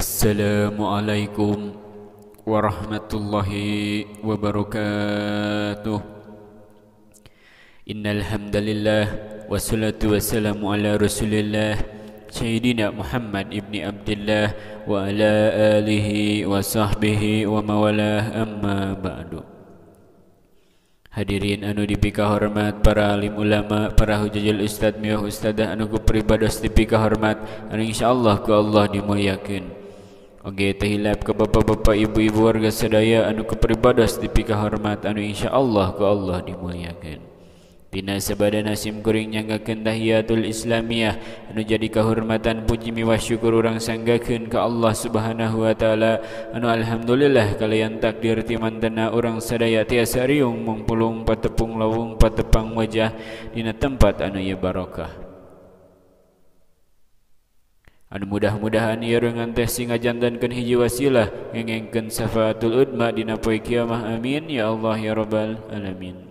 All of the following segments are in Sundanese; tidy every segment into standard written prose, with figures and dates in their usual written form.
Assalamualaikum warahmatullahi wabarakatuh. Innal hamdalillah wassalatu wassalamu ala Rasulillah Sayyidina Muhammad ibni Abdillah wa ala alihi wa sahbihi wa mawalah, amma ba'du. Hadirin anu dipika hormat, para alim ulama, para hujajul ustad miwah ustadah anu ku peribados dipika hormat, anu insyaallah ku Allah dimuliakeun. Oge tahilap ke bapak-bapak, ibu-ibu warga sadaya anu ku peribados dipika hormat, anu insyaallah ku Allah dimuliakeun. Dina sabada nasim kuring nyanggakeun tahiyatul islamiyah anu jadi kehormatan puji miwah syukur urang sanggakeun ka Allah Subhanahu wa taala, anu alhamdulillah kalian takdir ti mantena urang sadaya tiasa riung mangpulung patepung lawung patepang wajah dina tempat anu ieu barokah. Anu mudah-mudahan ieu reungan teh singajantankeun hiji wasilah ngengengkeun syafaatul udma dina poe kiamah, amin ya Allah ya rabbal alamin.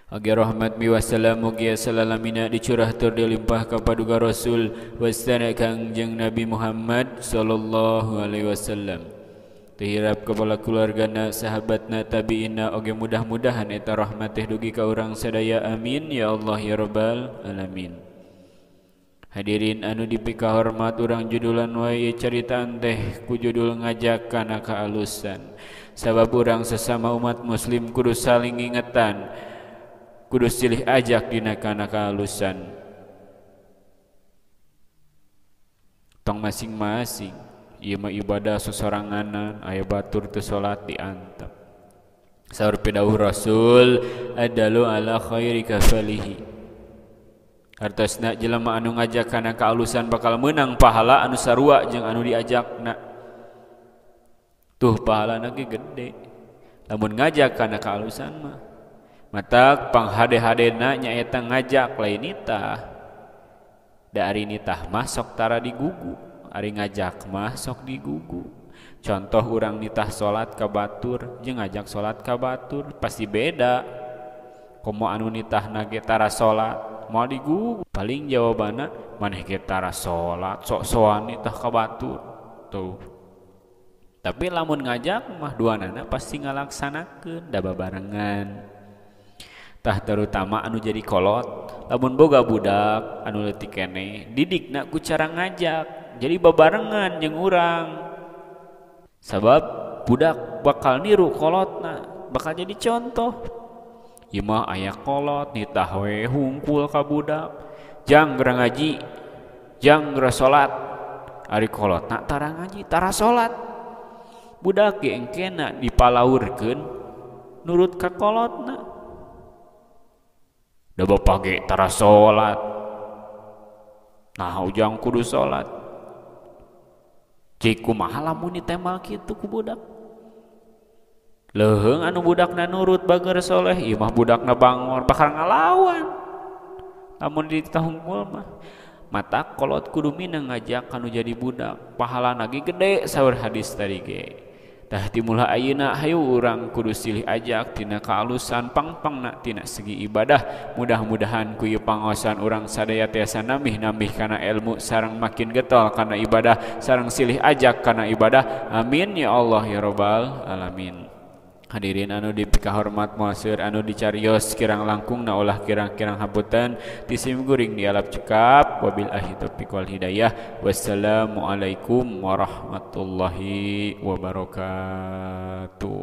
Agi rahmat mi wassalamu mugia salalamina dicurah tur dilimpah ka paduka Rasul wastana Kangjeng Nabi Muhammad sallallahu alaihi wasallam. Tehirap kepala keluargana, sahabatna, tabi'ina, oge mudah-mudahan eta rahmat teh dugi ka urang sadaya, amin ya Allah ya rabbal alamin. Hadirin anu dipika hormat, urang judulan wae caritaan teh ku judul ngajak kana kaalusan. Sabab urang sesama umat muslim kudu saling ingetan, kudu silih ajak dina kana kaalusan. Tong masing-masing ieu mah ibadah sosoranganan, aya batur teu salat diantep. Saur pidawuh Rasul, adalu ala khairi kafalihi. Hartosna jelema anu ngajak kana kaalusan bakal meunang pahala anu sarua jeung anu diajakna. Tuh pahalana ge gede lamun ngajak kana kaalusan mah. Matak panghade-hadena nyaeta ngajak lain nitah. Da ari nitah mah sok tara digugu, ari ngajak mah sok digugu. Contoh urang nitah salat ka batur jeung ngajak salat ka batur pasti beda. Komo anu nitahna ge tara salat moal digugu, paling jawabana maneh ge tara salat sok-sokan nitah ka batur. Tuh. Tapi lamun ngajak mah duanana pasti ngalaksanakeun da babarengan. Tah terutama anu jadi kolot, lamun boga budak anu leutik keneh didikna ku cara ngajak jadi babarengan jeung urang. Sabab budak bakal niru kolotna, bakal jadi contoh. Ieu mah aya kolot nitah we hungkul ka budak, jang geura ngaji, jang geura salat. Ari kolotna tara ngaji, tara salat. Budak ge engkena dipalaurkeun nurut ka kolotna. Da bapak ge tara salat, nah ujang kudu salat. Cik kumaha lamun ditemal kitu ku budak? Leuheung anu budakna nurut bager soleh, ieu mah budakna bangor bakal ngalawan. Lamun ditahungkul mah matak kolot kudu minang ngajak anu jadi budak, pahalana ge gede saur hadis tadi ge. Tah timulha ayeuna hayu urang kudu silih ajak tina kaalusan pangpangna tina segi ibadah. Mudah-mudahan ku ieu pangaosan urang sadaya tiasa nambih-nambih kana ilmu sareng makin getol kana ibadah sareng silih ajak kana ibadah, amin ya Allah ya rabbal alamin. Hadirin anu dipika hormat, moaseur anu dicarios kirang langkungna ulah kirang-kirang hapunten ti simkuring dialap cekap, wabillahi taufiq wal hidayah. Wassalamualaikum warahmatullahi wabarakatuh.